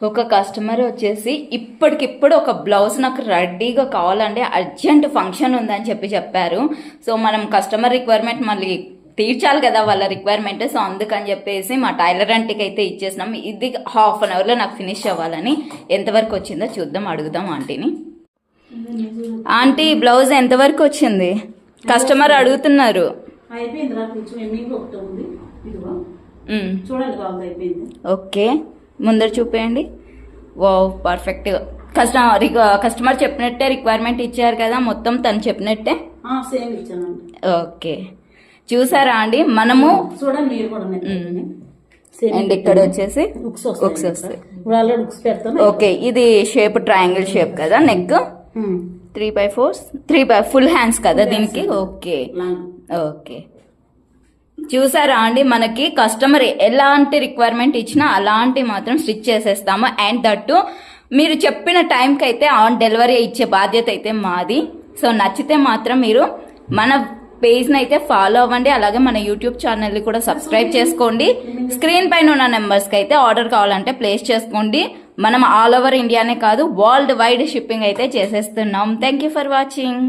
ఒక కస్టమర్ వచ్చేసి ఇప్పటికిప్పుడు ఒక బ్లౌజ్ నాకు రెడీగా కావాలంటే అర్జెంట్ ఫంక్షన్ ఉందని చెప్పారు. సో మనం కస్టమర్ రిక్వైర్మెంట్ మళ్ళీ తీర్చాలి కదా వాళ్ళ రిక్వైర్మెంట్. సో అందుకని చెప్పేసి మా టైలర్ ఆంటీకి అయితే ఇచ్చేసినాం. ఇది హాఫ్ అన్ అవర్లో నాకు ఫినిష్ అవ్వాలని. ఎంతవరకు వచ్చిందో చూద్దాం, అడుగుదాం ఆంటీని. ఆంటీ బ్లౌజ్ ఎంతవరకు వచ్చింది? కస్టమర్ అడుగుతున్నారు. ఓకే, ముందర చూపేయండి. వా పర్ఫెక్ట్. కస్టమర్ చెప్పినట్టే రిక్వైర్మెంట్ ఇచ్చారు కదా, మొత్తం తను చెప్పినట్టే. ఓకే, చూసారా అండి మనము చూడండి. అండ్ ఇక్కడ వచ్చేసి ఓకే, ఇది షేప్ ట్రయాంగిల్ షేప్ కదా, నెక్ 3/4 ఫుల్ హ్యాండ్స్ కదా దీనికి. ఓకే ఓకే, చూసారా అండి మనకి కస్టమర్ ఎలాంటి రిక్వైర్మెంట్ ఇచ్చినా అలాంటి మాత్రం స్టిచ్ చేసేస్తాము. అండ్ దట్టు మీరు చెప్పిన టైంకి అయితే ఆన్ డెలివరీ ఇచ్చే బాధ్యత అయితే మాది. సో నచ్చితే మాత్రం మీరు మన పేజ్ని అయితే ఫాలో అవ్వండి. అలాగే మన యూట్యూబ్ ఛానల్ని కూడా సబ్స్క్రైబ్ చేసుకోండి. స్క్రీన్ పైన ఉన్న నెంబర్స్కి అయితే ఆర్డర్ కావాలంటే ప్లేస్ చేసుకోండి. మనం ఆల్ ఓవర్ ఇండియానే కాదు, వరల్డ్ వైడ్ షిప్పింగ్ అయితే చేసేస్తున్నాం. Thank you for watching.